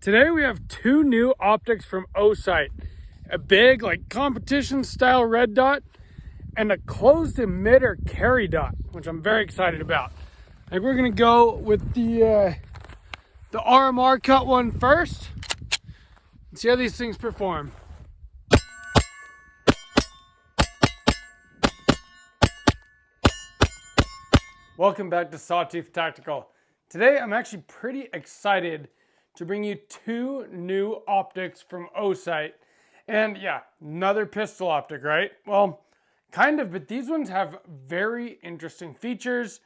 Today we have two new optics from Osight. A big competition style red dot and a closed emitter carry dot, which I'm very excited about. I think we're gonna go with the RMR cut one first and see how these things perform. Welcome back to Sawtooth Tactical. Today I'm actually pretty excited to bring you two new optics from Osight. And yeah, another pistol optic, right? Well, kind of, but these ones have very interesting features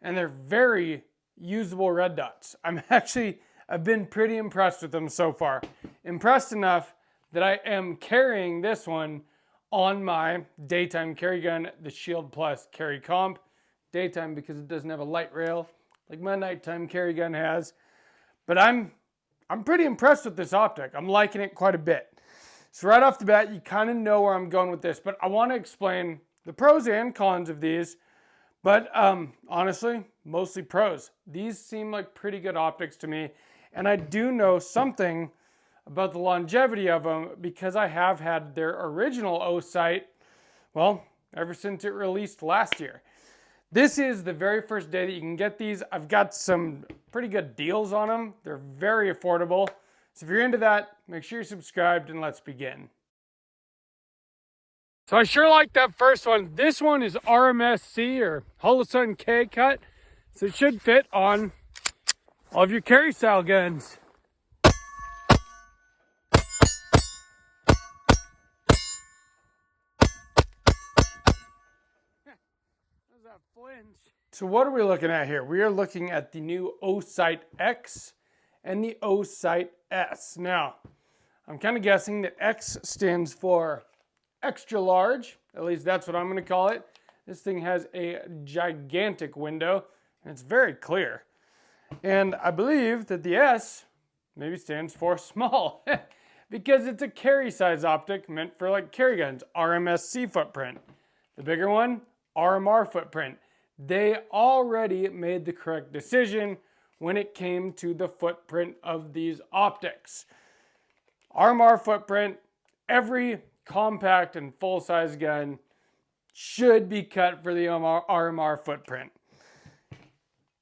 and they're very usable red dots. I've been pretty impressed with them so far. Impressed enough that I am carrying this one on my daytime carry gun, the Shield Plus Carry Comp. Daytime because it doesn't have a light rail like my nighttime carry gun has. But I'm pretty impressed with this optic. I'm liking it quite a bit. So right off the bat, you kind of know where I'm going with this, but I want to explain the pros and cons of these. But honestly, mostly pros. These seem like pretty good optics to me. And I do know something about the longevity of them because I have had their original Osight, well, ever since it released last year. This is the very first day that you can get these. I've got some pretty good deals on them. They're very affordable. So if you're into that, make sure you're subscribed and let's begin. So I sure like that first one. This one is RMSc or Osight K cut. So it should fit on all of your carry style guns. That flinch. So what are we looking at here? We are looking at the new Osight X and the Osight S. Now, I'm kind of guessing that X stands for extra large. At least that's what I'm going to call it. This thing has a gigantic window and it's very clear. And I believe that the S maybe stands for small because it's a carry size optic meant for like carry guns, RMSc footprint. The bigger one, RMR footprint. They already made the correct decision when it came to the footprint of these optics. RMR footprint, every compact and full-size gun should be cut for the RMR footprint.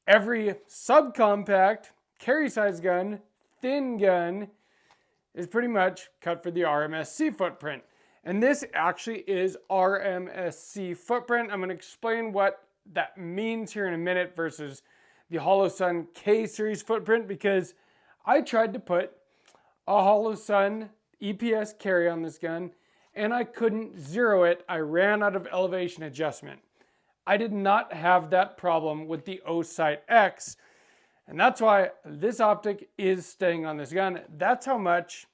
Every subcompact, carry-size gun, thin gun is pretty much cut for the RMSc footprint. And this actually is RMSc footprint. I'm going to explain what that means here in a minute versus the Holosun K series footprint because I tried to put a Holosun EPS carry on this gun and I couldn't zero it. I ran out of elevation adjustment. I did not have that problem with the Osight X, and that's why this optic is staying on this gun. That's how much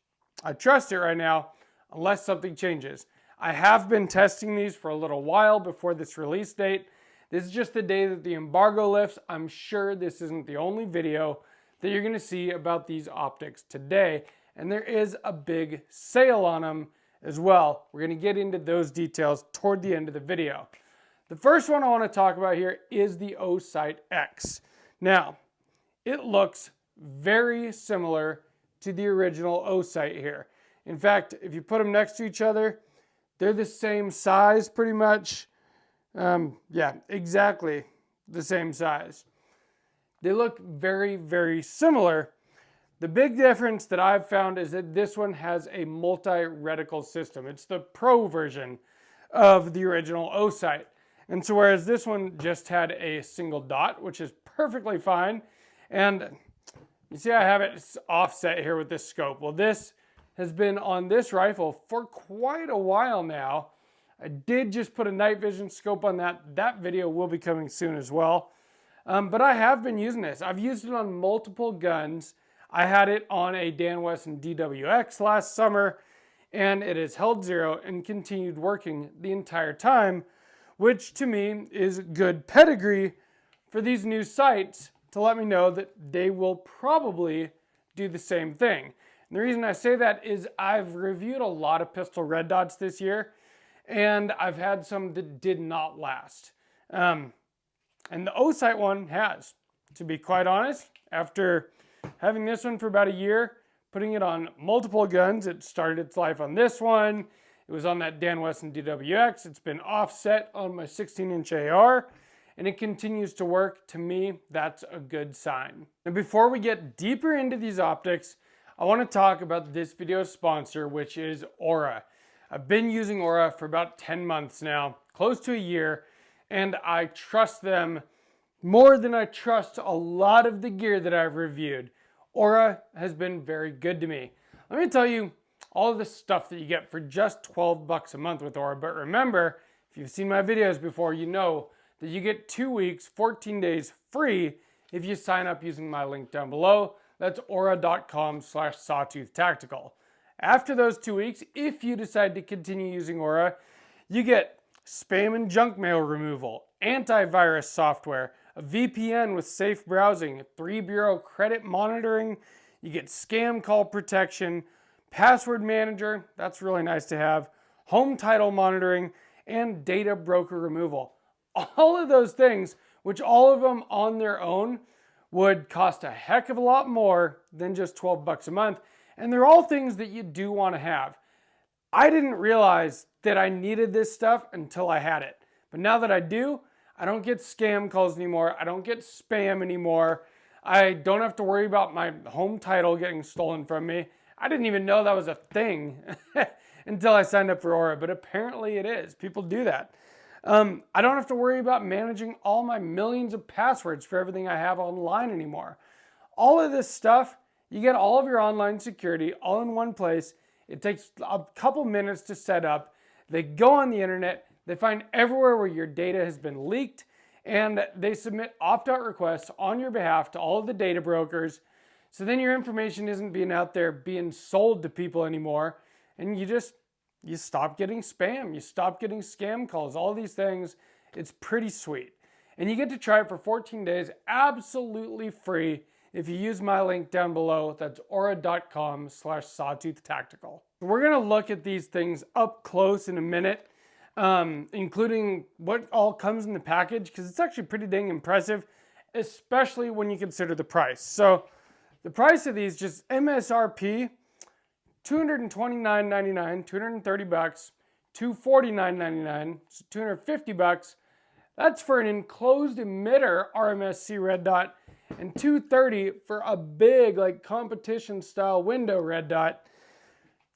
I trust it right now. Unless something changes. I have been testing these for a little while before this release date. This is just the day that the embargo lifts. I'm sure this isn't the only video that you're going to see about these optics today. And there is a big sale on them as well. We're going to get into those details toward the end of the video. The first one I want to talk about here is the Osight X. Now, it looks very similar to the original Osight here. In fact, if you put them next to each other, they're the same size pretty much. Yeah, exactly the same size. They look very, very similar. The big difference that I've found is that this one has a multi-reticle system. It's the pro version of the original Osight. And so whereas this one just had a single dot, which is perfectly fine. And you see I have it offset here with this scope. Well, this has been on this rifle for quite a while now. I did just put a night vision scope on that. That video will be coming soon as well. But I have been using this. I've used it on multiple guns. I had it on a Dan Wesson DWX last summer, and it has held zero and continued working the entire time, which to me is good pedigree for these new sights to let me know that they will probably do the same thing. And the reason I say that is I've reviewed a lot of pistol red dots this year, and I've had some that did not last. And the Osight one has, to be quite honest. After having this one for about a year, putting it on multiple guns. It started its life on this one. It was on that Dan Wesson DWX. It's been offset on my 16-inch AR, and it continues to work. To me, that's a good sign. And before we get deeper into these optics, I want to talk about this video's sponsor, which is Aura. I've been using Aura for about 10 months now, close to a year, and I trust them more than I trust a lot of the gear that I've reviewed. Aura has been very good to me. Let me tell you all of the stuff that you get for just 12 bucks a month with Aura. But remember, if you've seen my videos before, you know that you get 2 weeks, 14 days free if you sign up using my link down below. That's aura.com/sawtoothtactical. After those 2 weeks, if you decide to continue using Aura, you get spam and junk mail removal, antivirus software, a VPN with safe browsing, 3-bureau credit monitoring, you get scam call protection, password manager, that's really nice to have, home title monitoring, and data broker removal. All of those things, which all of them on their own would cost a heck of a lot more than just 12 bucks a month. And they're all things that you do want to have. I didn't realize that I needed this stuff until I had it. But now that I do, I don't get scam calls anymore. I don't get spam anymore. I don't have to worry about my home title getting stolen from me. I didn't even know that was a thing until I signed up for Aura, but apparently it is. People do that. I don't have to worry about managing all my millions of passwords for everything I have online anymore. All of this stuff, you get all of your online security all in one place. It takes a couple minutes to set up. They go on the internet, they find everywhere where your data has been leaked, and they submit opt-out requests on your behalf to all of the data brokers. So then your information isn't being out there being sold to people anymore, and you stop getting spam, you stop getting scam calls, all these things. It's pretty sweet. And you get to try it for 14 days absolutely free if you use my link down below. That's aura.com/sawtoothtactical. We're gonna look at these things up close in a minute, including what all comes in the package, because it's actually pretty dang impressive, especially when you consider the price. So the price of these, just MSRP, $229.99, 230 bucks, $249.99, so 250 bucks. That's for an enclosed emitter RMSc red dot, and $230 for a big, like, competition style window red dot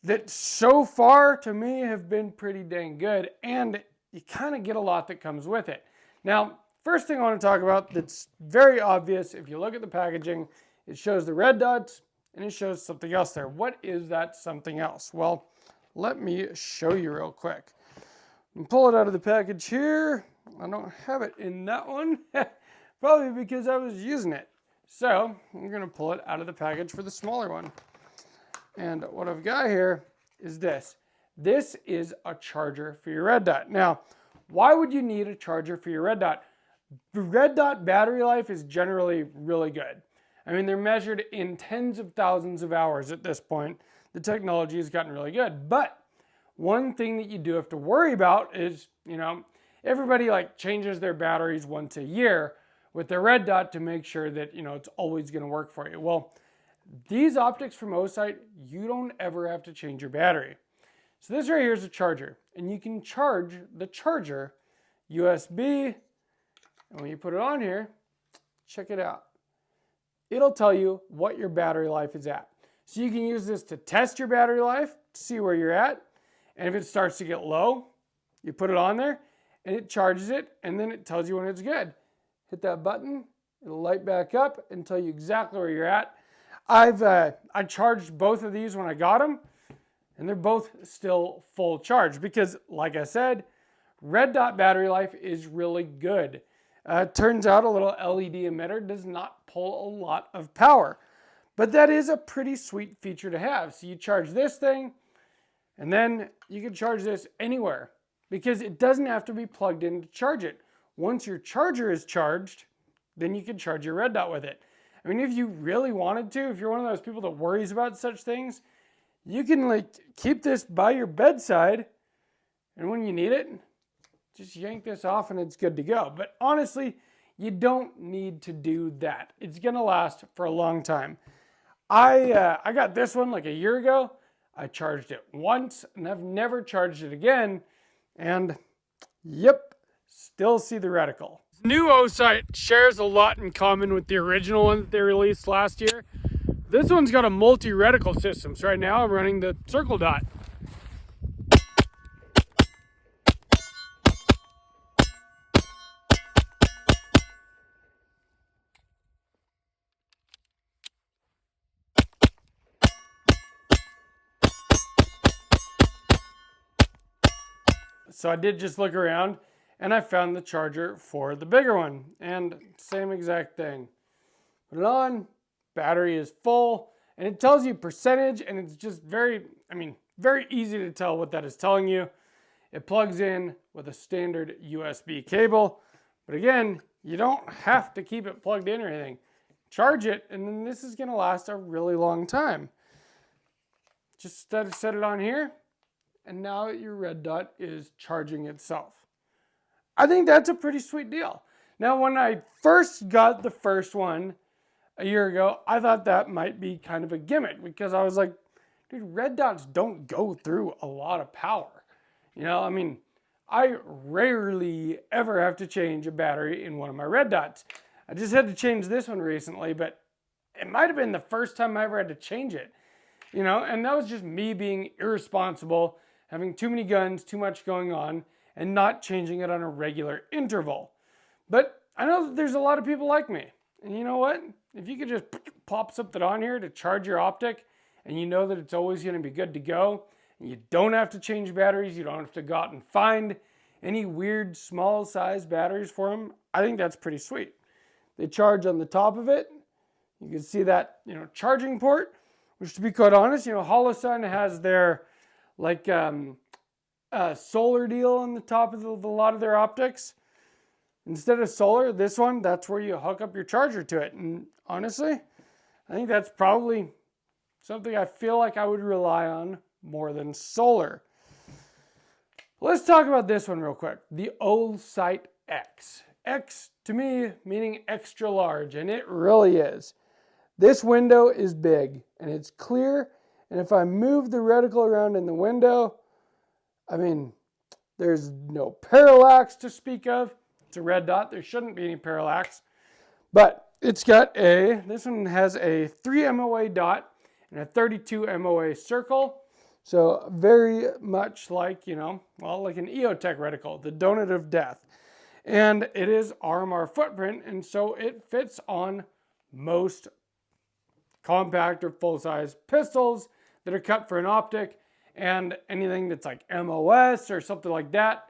that so far to me have been pretty dang good, and you kind of get a lot that comes with it. Now, first thing I want to talk about that's very obvious, if you look at the packaging, it shows the red dots and it shows something else there. What is that something else? Well, let me show you real quick. And pull it out of the package here. I don't have it in that one, probably because I was using it. So I'm gonna pull it out of the package for the smaller one. And what I've got here is this. This is a charger for your red dot. Now, why would you need a charger for your red dot? The red dot battery life is generally really good. I mean, they're measured in tens of thousands of hours at this point. The technology has gotten really good. But one thing that you do have to worry about is, everybody like changes their batteries once a year with their red dot to make sure that, it's always going to work for you. Well, these optics from Osight, you don't ever have to change your battery. So this right here is a charger, and you can charge the charger USB, and when you put it on here, check it out. It'll tell you what your battery life is at. So you can use this to test your battery life, see where you're at, and if it starts to get low, you put it on there, and it charges it, and then it tells you when it's good. Hit that button, it'll light back up and tell you exactly where you're at. I charged both of these when I got them, and they're both still full charge because, like I said, red dot battery life is really good. Turns out a little LED emitter does not pull a lot of power, but that is a pretty sweet feature to have. So you charge this thing, and then you can charge this anywhere because it doesn't have to be plugged in to charge it. Once your charger is charged, then you can charge your red dot with it. I mean, if you really wanted to, if you're one of those people that worries about such things, you can keep this by your bedside, and when you need it, just yank this off and it's good to go. But honestly, you don't need to do that. It's gonna last for a long time. I got this one like a year ago. I charged it once and I've never charged it again. And yep, still see the reticle. The new Osight shares a lot in common with the original one that they released last year. This one's got a multi-reticle system. So right now I'm running the circle dot. So I did just look around and I found the charger for the bigger one, and same exact thing. Put it on, battery is full, and it tells you percentage, and it's just very easy to tell what that is telling you. It plugs in with a standard USB cable, but again, you don't have to keep it plugged in or anything. Charge it, and then this is gonna last a really long time. Just set it on here, and now your red dot is charging itself. I think that's a pretty sweet deal. Now, when I first got the first one a year ago, I thought that might be kind of a gimmick because I was like, dude, red dots don't go through a lot of power. You know, I mean, I rarely ever have to change a battery in one of my red dots. I just had to change this one recently, but it might have been the first time I ever had to change it. You know, and that was just me being irresponsible, having too many guns, too much going on, and not changing it on a regular interval. But I know that there's a lot of people like me. And you know what? If you could just pop something on here to charge your optic, and you know that it's always going to be good to go, and you don't have to change batteries, you don't have to go out and find any weird small size batteries for them, I think that's pretty sweet. They charge on the top of it. You can see that, charging port, which, to be quite honest, Holosun has their solar deal on the top of a lot of their optics. Instead of solar, this one, that's where you hook up your charger to it. And honestly, I think that's probably something I feel like I would rely on more than solar. Let's talk about this one real quick. The Osight X. X, to me, meaning extra large, and it really is. This window is big, and it's clear, and if I move the reticle around in the window, there's no parallax to speak of. It's a red dot. There shouldn't be any parallax. But it's got this one has a 3 MOA dot and a 32 MOA circle. So very much like, like an EOTech reticle, the donut of death. And it is RMR footprint, and so it fits on most compact or full-size pistols that are cut for an optic. And anything that's like MOS or something like that,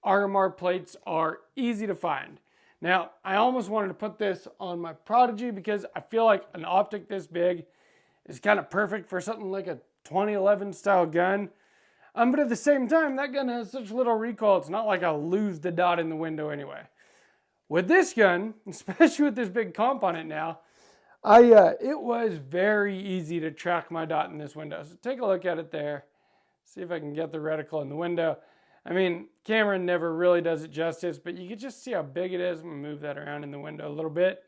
RMR plates are easy to find. Now, I almost wanted to put this on my Prodigy because I feel like an optic this big is kind of perfect for something like a 2011 style gun. But at the same time, that gun has such little recoil, it's not like I'll lose the dot in the window anyway. With this gun, especially with this big comp on it now, it was very easy to track my dot in this window. So take a look at it there. See if I can get the reticle in the window. Camera never really does it justice, but you can just see how big it is. I'm going to move that around in the window a little bit.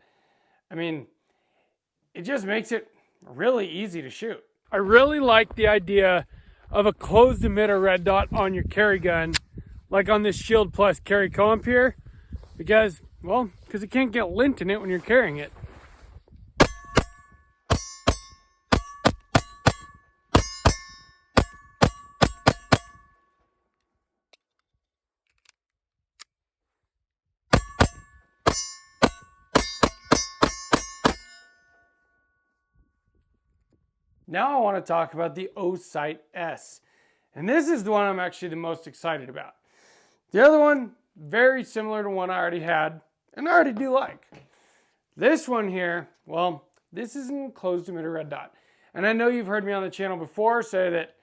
It just makes it really easy to shoot. I really like the idea of a closed emitter red dot on your carry gun, like on this Shield Plus carry comp here, because it can't get lint in it when you're carrying it. Now I want to talk about the Osight S. And this is the one I'm actually the most excited about. The other one, very similar to one I already had, and I already do like. This one here, this is an closed emitter red dot. And I know you've heard me on the channel before say that,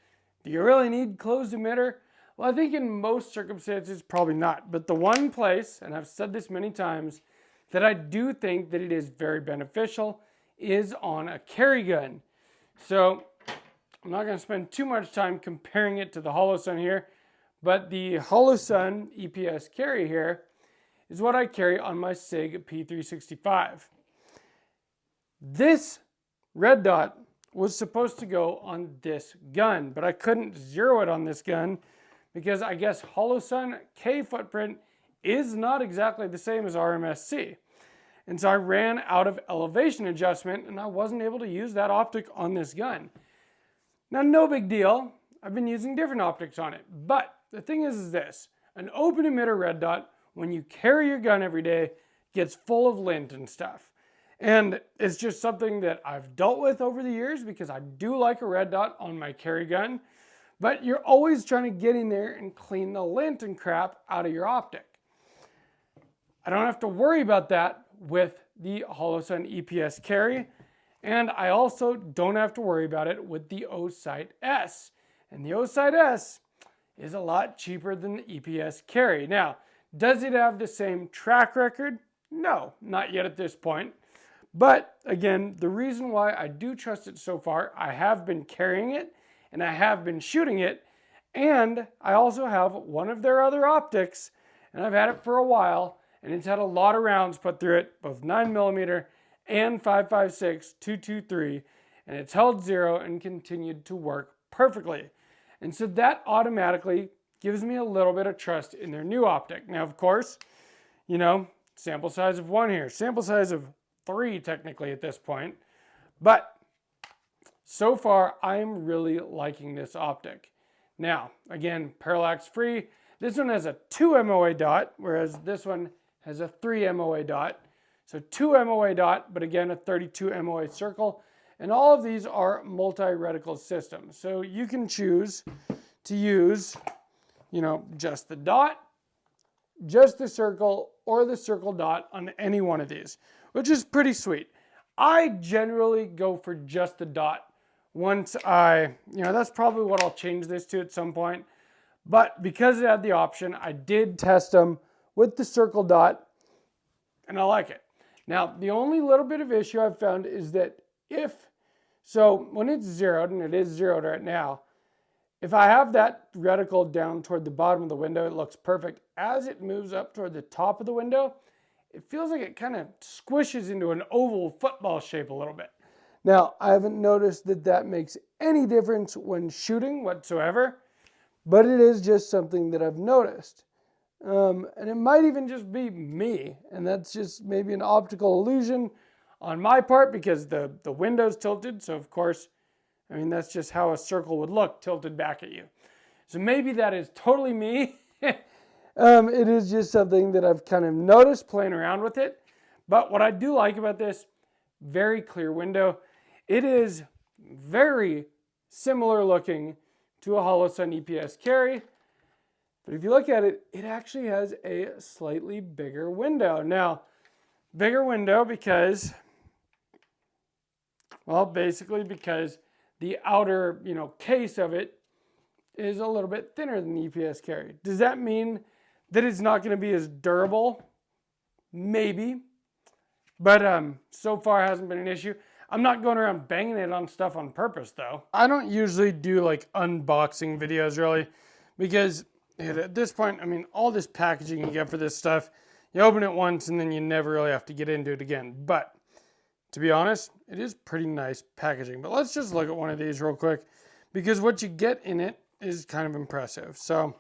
do you really need closed emitter? Well, I think in most circumstances, probably not. But the one place, and I've said this many times, that I do think that it is very beneficial is on a carry gun. So I'm not going to spend too much time comparing it to the Holosun here, but the Holosun EPS carry here is what I carry on my SIG P365. This red dot was supposed to go on this gun, but I couldn't zero it on this gun because I guess Holosun K footprint is not exactly the same as RMSc. And so I ran out of elevation adjustment and I wasn't able to use that optic on this gun. Now, no big deal. I've been using different optics on it. But the thing is this, an open emitter red dot, when you carry your gun every day, gets full of lint and stuff. And it's just something that I've dealt with over the years because I do like a red dot on my carry gun. But you're always trying to get in there and clean the lint and crap out of your optic. I don't have to worry about that with the Holosun EPS carry. And I also don't have to worry about it with the Osight S. And the Osight S is a lot cheaper than the EPS carry. Now, does it have the same track record? No, not yet at this point. But again, the reason why I do trust it so far, I have been carrying it and I have been shooting it. And I also have one of their other optics and I've had it for a while and it's had a lot of rounds put through it, both 9mm and 5.56 223, and it's held zero and continued to work perfectly. And so that automatically gives me a little bit of trust in their new optic. Now, of course, you know, sample size of 1 here, sample size of 3 technically at this point, but so far I'm really liking this optic. Now, again, parallax free. This one has a 2 MOA dot, whereas this one has a 3 MOA dot. So 2 MOA dot, but again, a 32 MOA circle. And all of these are multi-reticle systems. So you can choose to use, you know, just the dot, just the circle, or the circle dot on any one of these, which is pretty sweet. I generally go for just the dot once that's probably what I'll change this to at some point. But because it had the option, I did test them with the circle dot, and I like it. Now, the only little bit of issue I've found is that when it's zeroed, and it is zeroed right now, if I have that reticle down toward the bottom of the window, it looks perfect. As it moves up toward the top of the window, it feels like it kind of squishes into an oval football shape a little bit. Now, I haven't noticed that that makes any difference when shooting whatsoever, but it is just something that I've noticed. And it might even just be me, and that's just maybe an optical illusion on my part because the window's tilted, so of course, I mean, that's just how a circle would look tilted back at you. So maybe that is totally me. It is just something that I've kind of noticed playing around with it. But what I do like about this, very clear window. It is very similar looking to a Holosun EPS carry. But if you look at it, it actually has a slightly bigger window. Now, bigger window because, well, basically because the outer, case of it is a little bit thinner than the EPS carry. Does that mean that it's not going to be as durable? Maybe. But so far hasn't been an issue. I'm not going around banging it on stuff on purpose, though. I don't usually do like unboxing videos really because at this point, I mean, all this packaging you get for this stuff, you open it once and then you never really have to get into it again. But to be honest, it is pretty nice packaging. But let's just look at one of these real quick because what you get in it is kind of impressive. So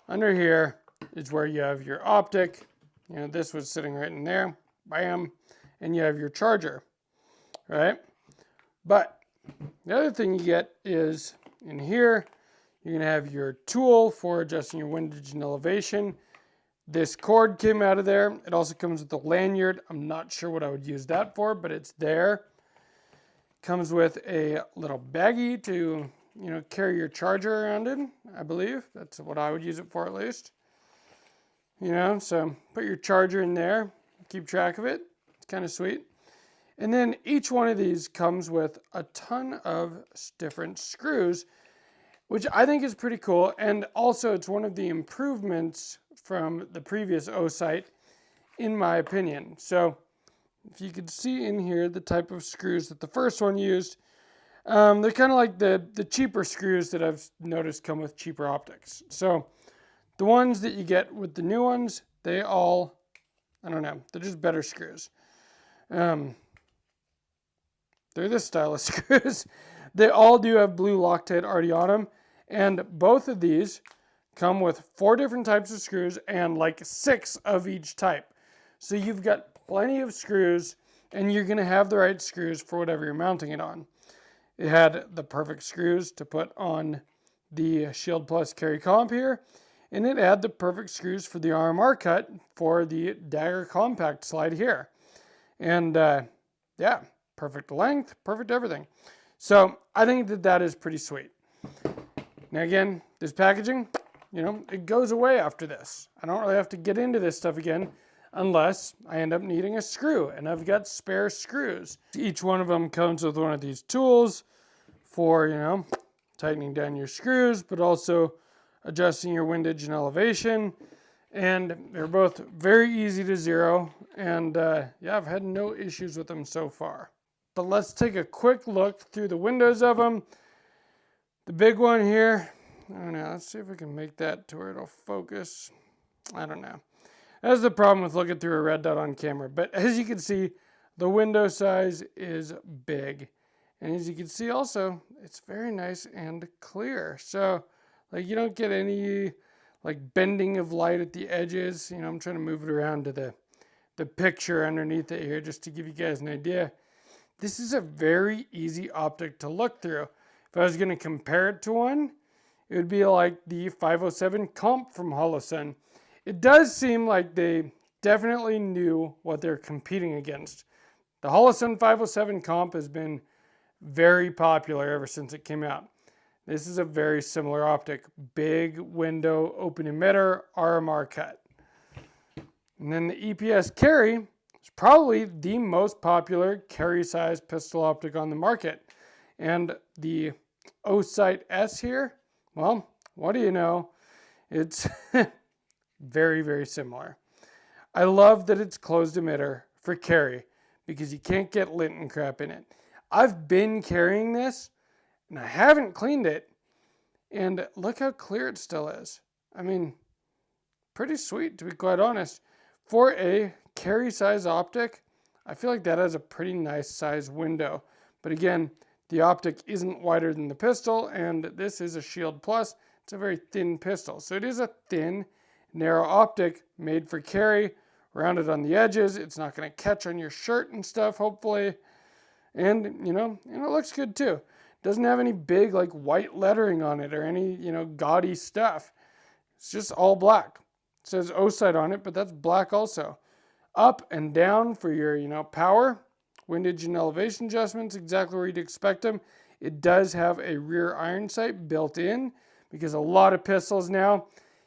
under here is where you have your optic. This was sitting right in there. Bam. And you have your charger, right? But the other thing you get is in here, you're going to have your tool for adjusting your windage and elevation. This cord came out of there. It also comes with a lanyard. I'm not sure what I would use that for, but it's there. Comes with a little baggie to, carry your charger around in, I believe. That's what I would use it for at least. So put your charger in there. Keep track of it. It's kind of sweet. And then each one of these comes with a ton of different screws, which I think is pretty cool. And also it's one of the improvements from the previous Osight, in my opinion. So if you could see in here the type of screws that the first one used, they're kind of like the cheaper screws that I've noticed come with cheaper optics. So the ones that you get with the new ones, they all, I don't know, they're just better screws. they're this style of screws. They all do have blue Loctite already on them. And both of these come with 4 different types of screws and like 6 of each type. So you've got plenty of screws, and you're going to have the right screws for whatever you're mounting it on. It had the perfect screws to put on the Shield Plus Carry Comp here, and it had the perfect screws for the RMR cut for the Dagger Compact slide here. And yeah, perfect length, perfect everything. So I think that that is pretty sweet. Now again, this packaging, you know, it goes away after this. I don't really have to get into this stuff again unless I end up needing a screw, and I've got spare screws. Each one of them comes with one of these tools for, you know, tightening down your screws, but also adjusting your windage and elevation. And they're both very easy to zero, and yeah, I've had no issues with them so far. But let's take a quick look through the windows of them. The big one here, I don't know, let's see if we can make that to where it'll focus. I don't know. That's the problem with looking through a red dot on camera. But as you can see, the window size is big. And as you can see also, it's very nice and clear. So, like, you don't get any, like, bending of light at the edges. You know, I'm trying to move it around to the picture underneath it here just to give you guys an idea. This is a very easy optic to look through. If I was going to compare it to one, it would be like the 507 Comp from Holosun. It does seem like they definitely knew what they're competing against. The Holosun 507 Comp has been very popular ever since it came out. This is a very similar optic. Big window, open emitter, RMR cut. And then the EPS carry is probably the most popular carry size pistol optic on the market. And the Osight S here, well, what do you know? It's very, very similar. I love that it's closed emitter for carry because you can't get lint and crap in it. I've been carrying this and I haven't cleaned it, and look how clear it still is. I mean, pretty sweet, to be quite honest. For a carry size optic, I feel like that has a pretty nice size window. But again, the optic isn't wider than the pistol, and this is a Shield Plus. It's a very thin pistol. So it is a thin, narrow optic made for carry, rounded on the edges. It's not going to catch on your shirt and stuff, hopefully. And, you know, it looks good too. Doesn't have any big, like, white lettering on it or any, you know, gaudy stuff. It's just all black. It says Osight on it, but that's black also. Up and down for your, you know, power, windage and elevation adjustments, exactly where you'd expect them. It does have a rear iron sight built in, because a lot of pistols now,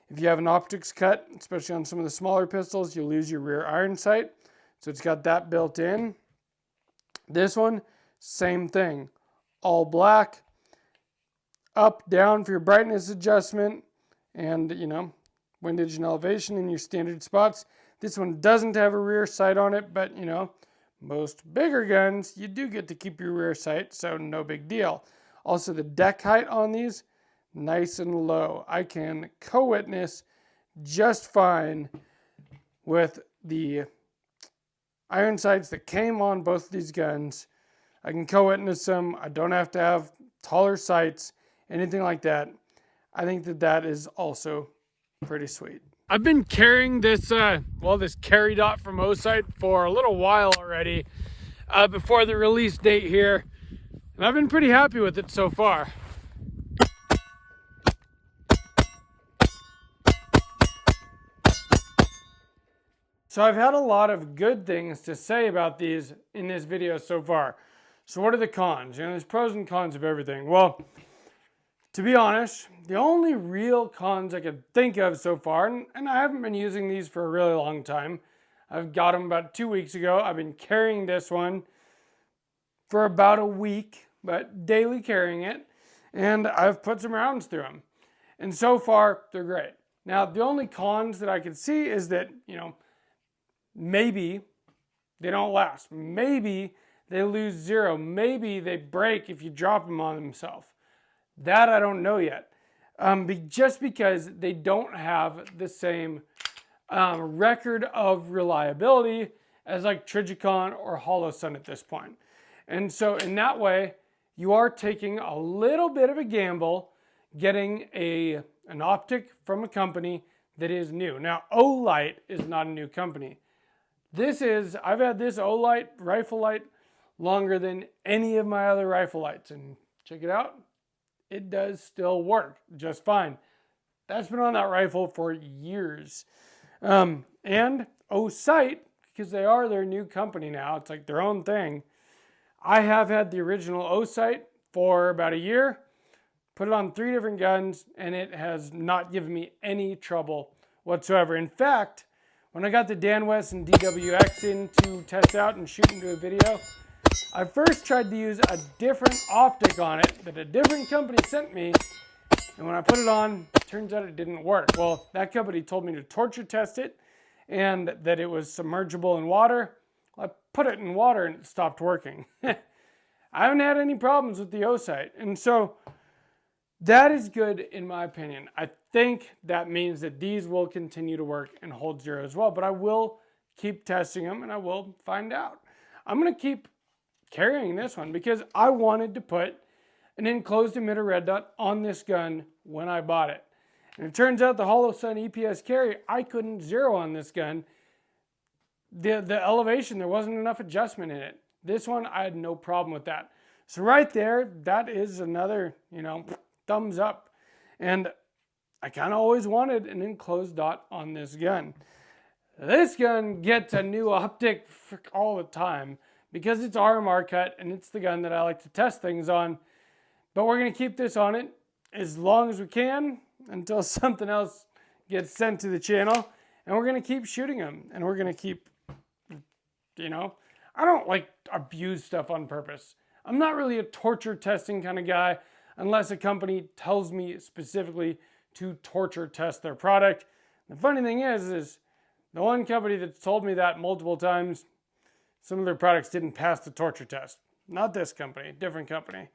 if you have an optics cut, especially on some of the smaller pistols, you lose your rear iron sight. So it's got that built in. This one, same thing. All black. Up, down for your brightness adjustment and, you know, windage and elevation in your standard spots. This one doesn't have a rear sight on it, but, you know, most bigger guns, you do get to keep your rear sight, so no big deal. Also, the deck height on these, nice and low. I can co-witness just fine with the iron sights that came on both of these guns. I can co-witness them. I don't have to have taller sights, anything like that. I think that that is also pretty sweet. I've been carrying this, this carry dot from Osight for a little while already, before the release date here, and I've been pretty happy with it so far. So I've had a lot of good things to say about these in this video so far. So what are the cons? You know, there's pros and cons of everything. Well, to be honest, the only real cons I could think of so far, and I haven't been using these for a really long time. I've got them about 2 weeks ago. I've been carrying this one for about a week, but daily carrying it. And I've put some rounds through them. And so far, they're great. Now, the only cons that I could see is that, you know, maybe they don't last. Maybe they lose zero. Maybe they break if you drop them on themselves. That I don't know yet. Just because they don't have the same record of reliability as like Trijicon or Holosun at this point. And so in that way, you are taking a little bit of a gamble getting an optic from a company that is new. Now, Osight is not a new company. I've had this Osight rifle light longer than any of my other rifle lights. And check it out, it does still work just fine. That's been on that rifle for years. And Osight, because they are their new company now, it's like their own thing. I have had the original Osight for about a year, put it on 3 different guns, and it has not given me any trouble whatsoever. In fact, when I got the Dan West and DWX in to test out and shoot into a video, I first tried to use a different optic on it that a different company sent me, and when I put it on, it turns out it didn't work. Well, that company told me to torture test it and that it was submergible in water. I put it in water and it stopped working. I haven't had any problems with the Osight, and so that is good in my opinion. I think that means that these will continue to work and hold zero as well, but I will keep testing them and I will find out. I'm going to keep carrying this one because I wanted to put an enclosed emitter red dot on this gun when I bought it. And it turns out the Hollow Sun EPS carry, I couldn't zero on this gun. The elevation, there wasn't enough adjustment in it. This one, I had no problem with that. So right there, that is another, thumbs up. And I kind of always wanted an enclosed dot on this gun. This gun gets a new optic all the time because it's RMR cut and it's the gun that I like to test things on. But we're going to keep this on it as long as we can until something else gets sent to the channel. And we're going to keep shooting them. And we're going to keep, I don't like abuse stuff on purpose. I'm not really a torture testing kind of guy unless a company tells me specifically to torture test their product. The funny thing is the one company that's told me that multiple times, some of their products didn't pass the torture test. Not this company, different company.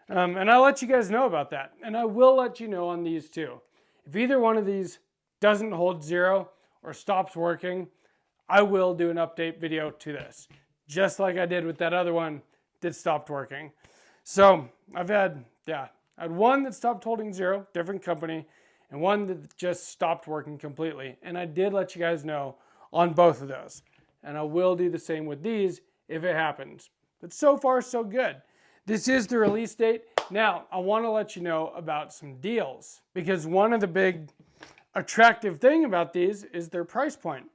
And I'll let you guys know about that. And I will let you know on these too. If either one of these doesn't hold zero or stops working, I will do an update video to this. Just like I did with that other one that stopped working. So I've had one that stopped holding zero, different company, and one that just stopped working completely. And I did let you guys know on both of those. And I will do the same with these if it happens. But so far, so good. This is the release date. Now, I want to let you know about some deals because one of the big attractive thing about these is their price point.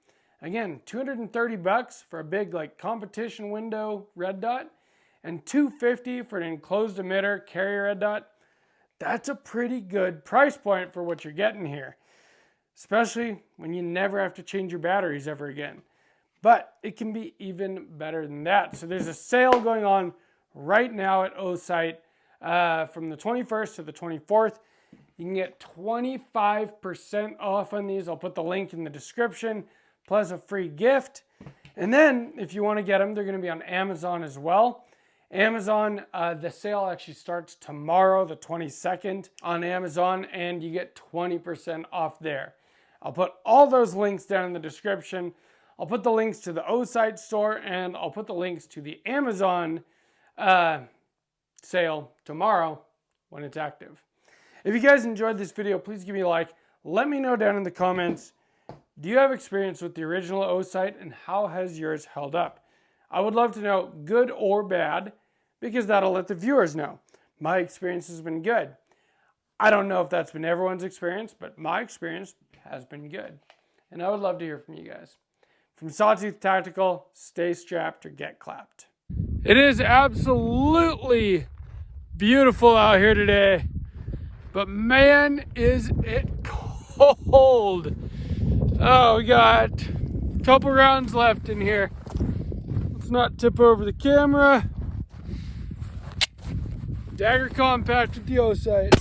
Again, $230 for a big competition window red dot and $250 for an enclosed emitter carrier red dot. That's a pretty good price point for what you're getting here, especially when you never have to change your batteries ever again. But it can be even better than that. So there's a sale going on right now at Osight from the 21st to the 24th. You can get 25% off on these. I'll put the link in the description, plus a free gift. And then if you want to get them, they're going to be on Amazon as well. Amazon, the sale actually starts tomorrow, the 22nd on Amazon, and you get 20% off there. I'll put all those links down in the description. I'll put the links to the Osight store, and I'll put the links to the Amazon sale tomorrow when it's active. If you guys enjoyed this video, please give me a like. Let me know down in the comments, do you have experience with the original Osight and how has yours held up? I would love to know, good or bad, because that'll let the viewers know. My experience has been good. I don't know if that's been everyone's experience, but my experience has been good. And I would love to hear from you guys. From Sawtooth Tactical, stay strapped or get clapped. It is absolutely beautiful out here today, but man, is it cold. Oh, we got a couple rounds left in here. Let's not tip over the camera. Dagger compact with the Osight.